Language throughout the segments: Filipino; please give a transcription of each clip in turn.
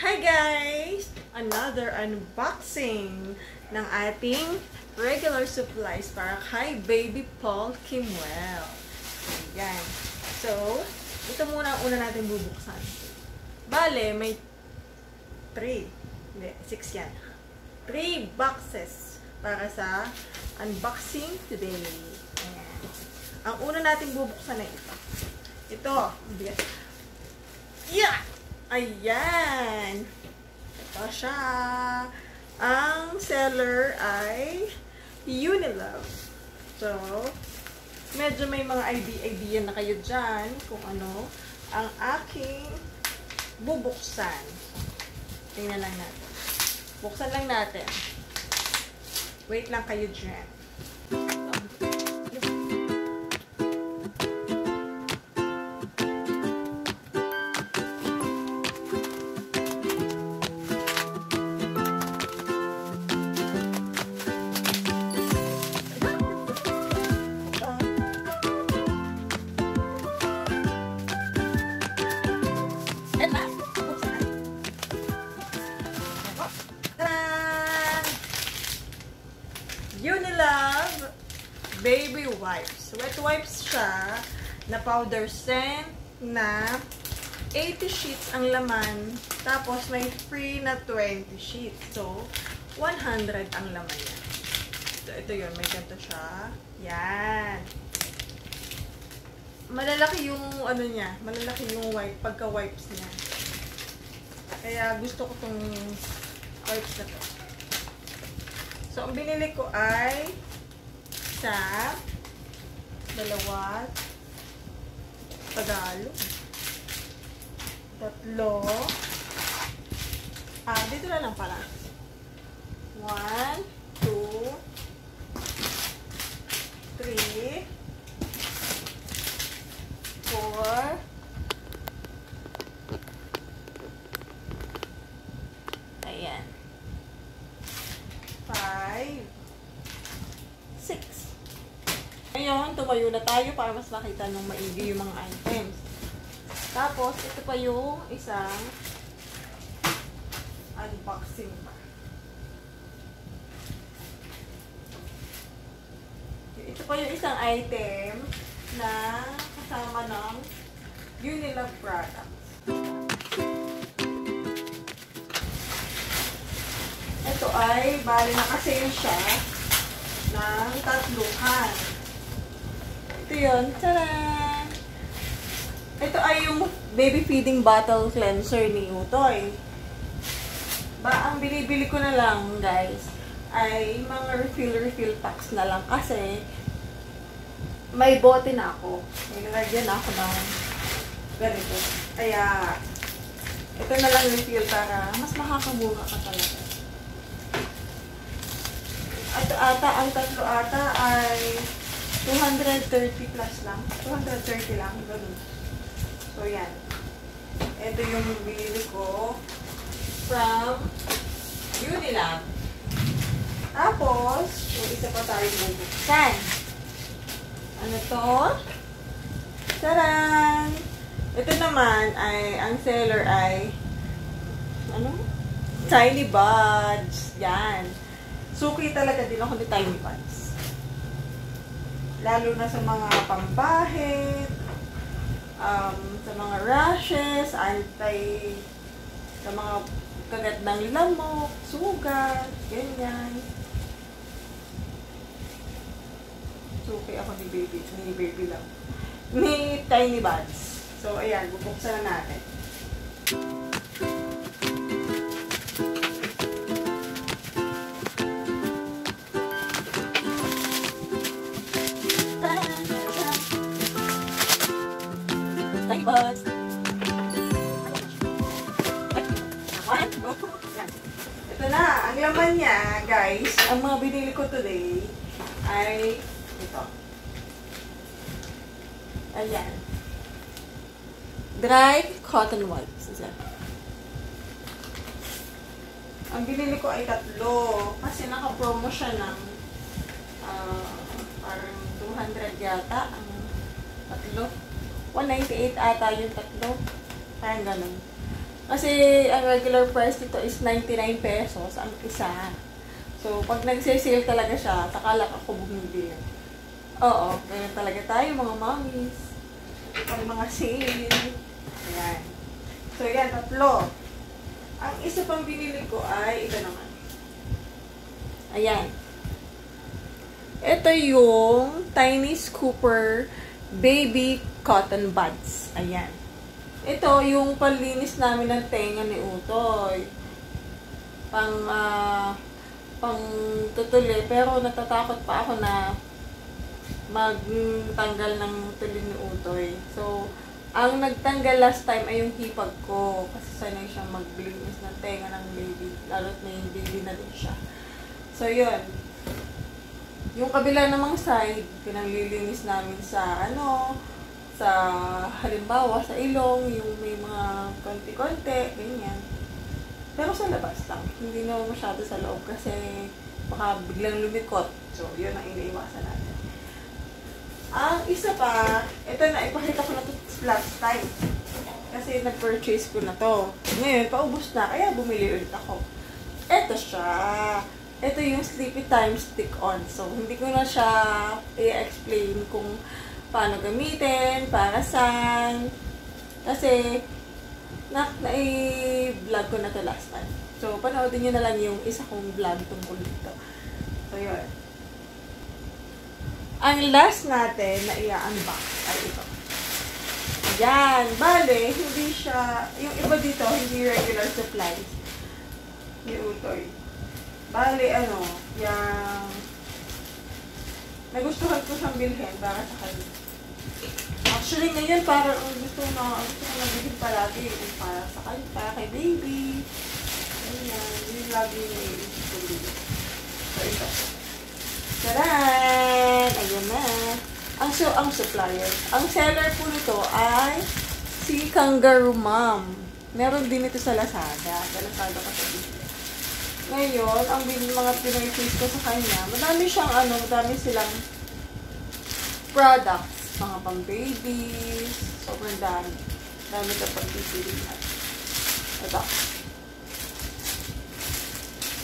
Hi guys! Another unboxing ng ating regular supplies para kay Baby Paul Kimwell. Ayan. So, ito muna ang una natin bubuksan. Bale, may 3. Hindi, 6 yan. 3 boxes para sa unboxing today. Ayan. Ang una natin bubuksan ay ito. Ito. Yeah! Ayan! Ito siya. Ang seller ay Unilove. So, medyo may mga idea na kayo dyan kung ano ang aking bubuksan. Tingnan lang natin. Buksan lang natin. Wait lang kayo dyan. Unilove Baby Wipes. Wet wipes siya na powder scent na 80 sheets ang laman. Tapos may free na 20 sheets. So, 100 ang laman niya. So, ito yun. May ganito siya. Yan. Malalaki yung ano niya. Malalaki yung pagka-wipes niya. Kaya gusto ko tong wipes na to. So, ang binili ko ay sa 2 Tagalog. 3. Dito na lang pala. 1, 2, 3, 4, 6. Ngayon, tumayo na tayo para mas makita nung maigi yung mga items. Tapos, ito pa yung isang unboxing pa. Ito pa yung isang item na kasama ng Unilove products. Ito ay, bali nakasale siya ng 3. Ito yun. Tcharan! Ito ay yung baby feeding bottle cleanser ni Utoy. Ang binibili ko na lang, guys, ay mga refill packs na lang kasi may bote na ako. May nalagyan na ako ng ganito. Kaya, ito na lang refill para mas makakamura ka talaga. Ang 3 ata ay 230 plus lang. 230 lang. Ganun. So, yan. Ito yung binili ko from Unilove. Tapos, yung isa pa tayo bubuksan. Ano to? Taran! Ito naman ay, ang seller ay, ano? Tiny Buds. Yan. Suki talaga din ako ni Tiny Buds. Lalo na sa mga pambahit, sa mga rashes, sa mga kagat ng lamok, sugat, ganyan. Suki ako ni Baby lang. Ni Tiny Buds. So, ayan, bubuksan na natin. Ito na, ang laman niya, guys, ang mga binili ko today ay ito. Ayan. Dry cotton wipes. Ang binili ko ay 3 kasi naka-promo siya ng parang 200 yata ang 3. 198 ata yung 3. Parang ganun. Kasi ang regular price nito is 99 pesos ang isa. So, pag nagse-sale talaga siya, saka lang ako bumibili. Oo, ganyan talaga tayo mga mommies. Pag mga sale. Ayan. So, yan, 3. Ang isa pang binili ko ay ito naman. Ayan. Ito yung Tiny Scooper Baby Cotton Buds. Ayan. Ito yung panlinis namin ng tenga ni Utoy. Pang tutuli. Pero natatakot pa ako na magtanggal ng tuli ni Utoy. So, ang nagtanggal last time ay yung hipag ko. Kasi sanay siyang maglinis ng tenga ng baby. Lalo't may baby na din siya. So, yun. Yung kabila namang side, pinanglilinis namin sa sa halimbawa sa ilong, yung may mga konti-konti, ganyan. Pero sa labas lang. Hindi na masyado sa loob kasi baka biglang lumikot. So, yun ang iniiwasan natin. Ang isa pa, ito na, ipakita ko na ito last time. Kasi nag-purchase ko na to. Ngayon, paubos na, kaya bumili ulit ako. Ito siya. Ito yung Sleepy Time Stick-On. So, hindi ko na siya i-explain kung paano gamitin, para saan. Kasi, na-i-vlog ko na to last time. So, panoodin nyo na lang yung isa kong vlog tungkol dito. So, yun. Ang last natin na i-unbox ay ito. Ayan. Bale, hindi siya, yung iba dito, hindi regular supplies ni Utoy. Bale, yung nagustuhan ko siyang bilhin para sa kanya. Actually, ngayon, parang gusto ko na bilhin palagi yung para sa kanya, para kay baby. Ayan. Yung lagi na gusto ko bilhin. So, ito. Taran! Ayan na. Ang supplier. Ang seller po nito ay si Kangaroo Mom. Meron din ito sa Lazada. Sa Lazada kasi dito. Ngayon, ang mga pinag-face ko sa kanya, madami silang products. Mga pang babies. Sobrang dami. Dami ito pag-pipilihan.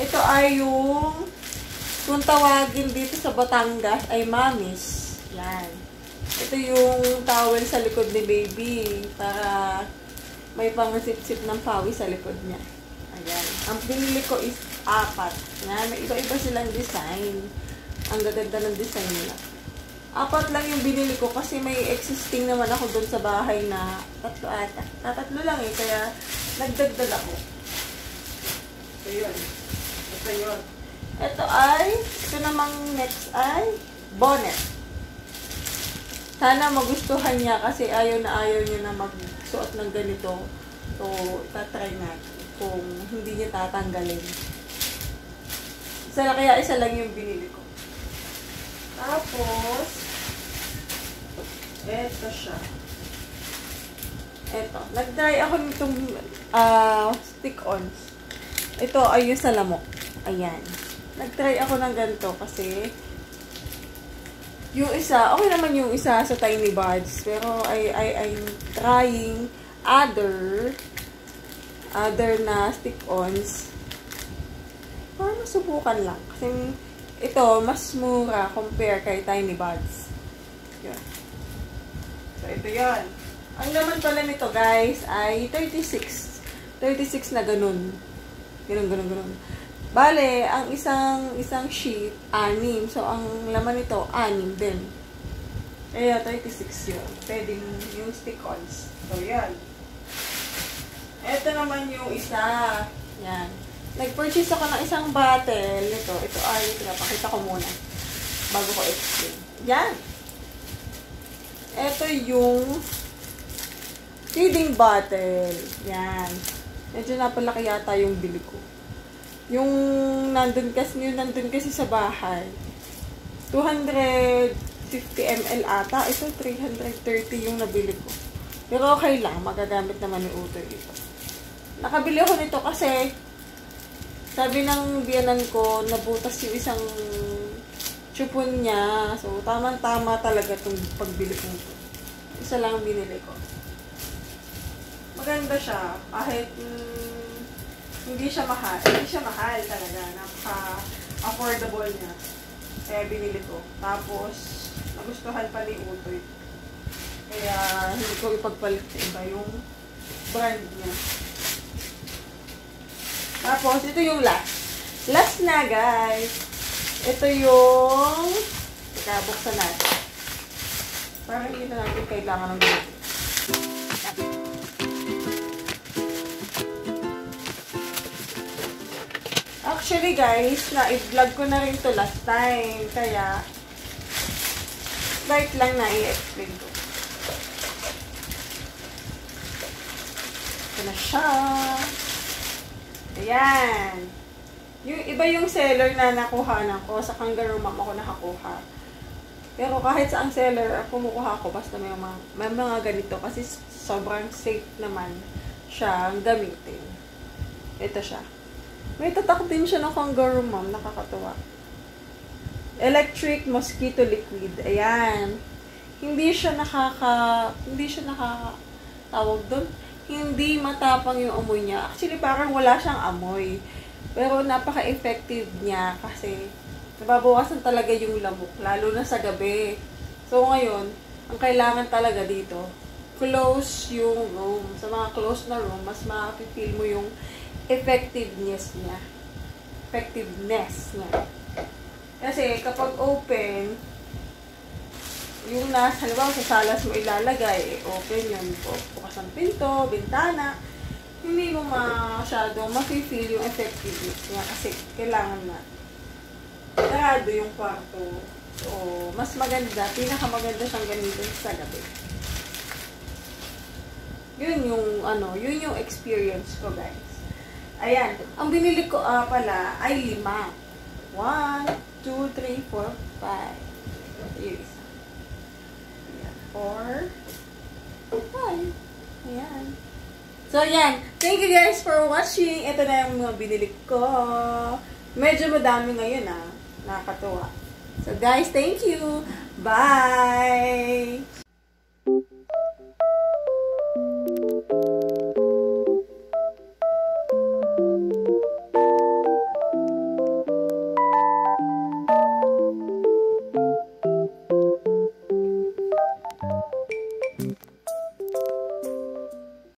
Ito ay yung kung tawagin dito sa Batangas ay mamis. Yan. Ito yung towel sa likod ni baby para may pangasip-sip ng pawis sa likod niya. Ayan. Ang binili ko is 4. Yan. May iba-iba silang design. Ang gaganda ng design nila. 4 lang yung binili ko kasi may existing naman ako doon sa bahay na 3 ata. 3 lang eh. Kaya nagdagdag ako. So yun. Ito yun. Ito namang next ay bonnet. Sana magustuhan niya kasi ayaw niya na magsuot ng ganito. So, itatry natin kung hindi niya tatanggalin. Isa lang yung binili ko. Tapos, eto siya. Eto. Nag-try ako nitong stick-ons. Ito ay yung sa lamok. Ayan. Nag-try ako ng ganito kasi yung isa, okay naman yung isa sa Tiny Buds. Pero I'm trying other na stick-ons. Para masubukan lang. Kasi ito, mas mura compare kay Tiny Buds. Yun. So, ito yun. Ang laman pala nito, guys, ay 36. 36 na ganun. Ganun. Bale, ang isang sheet, 6. So, ang laman nito, 6 din. Kaya, 36 yun. Pwedeng yung stick-ons. So, yan. Ito naman yung isa. Yan. Nag-purchase ako ng isang bottle. Ito ay, pinapakita ko muna. Bago ko explain. Yan. Ito yung feeding bottle. Yan. Medyo napalaki yata yung bili ko. Yung nandun kasi sa bahay. 250 ml ata. Ito 330 yung nabili ko. Pero okay lang. Magagamit naman ni Utoy ito. Nakabili ako nito kasi sabi ng biyanan ko, nabutas yung isang chupon niya. So, tamang-tama talaga itong pagbili ko ito. Isa lang ang binili ko. maganda siya. Kahit hindi siya mahal. Hindi siya mahal talaga. Napaka-affordable niya. Kaya binili ko. Tapos, nagustuhan pa ni Utoy. Kaya, hindi ko ipagpalit sa iba yung brand niya. Tapos, ito yung last. Last na, guys. Ito yung buksan natin. Parang hindi na natin kailangan ng ganito. Actually, guys, na-vlog ko na rin to last time. Kaya, slight lang na i-explain ko. Ito na siya. Ayan. Yung iba yung seller na nakuhanan ko. Sa Kangaroo Mom ako nakakuha. Pero kahit sa ang seller, kumukuha ko basta may mga ganito. Kasi sobrang safe naman siyang gamitin. Ito siya. May tatak din siya ng Kangaroo Mom. Nakakatuwa. Electric mosquito liquid. Ayan. Hindi siya tawag doon. Hindi matapang yung amoy niya. Actually, parang wala siyang amoy. Pero napaka-effective niya kasi nababawasan talaga yung lamok, lalo na sa gabi. So, ngayon, ang kailangan talaga dito, close yung room. Sa mga close na room, mas ma-feel mo yung effectiveness niya. Kasi kapag open, yung nasa, halimbawa sa salas mo ilalagay, open yun, bukas ang pinto, bintana, hindi mo masyadong ma-feel yung effectiveness niya kasi kailangan na sarado yung kwarto. So, mas maganda, pinakamaganda siyang gamitin sa gabi. Yun yung experience ko, guys. Ayan, ang binili ko pala ay 5. 1, 2, 3, 4, 5. Yung isa. 4, 5. Ayan. So, yan. Thank you guys for watching. Ito na yung mga binili ko. Medyo madami ngayon, Nakakatuwa. So, guys, thank you. Bye!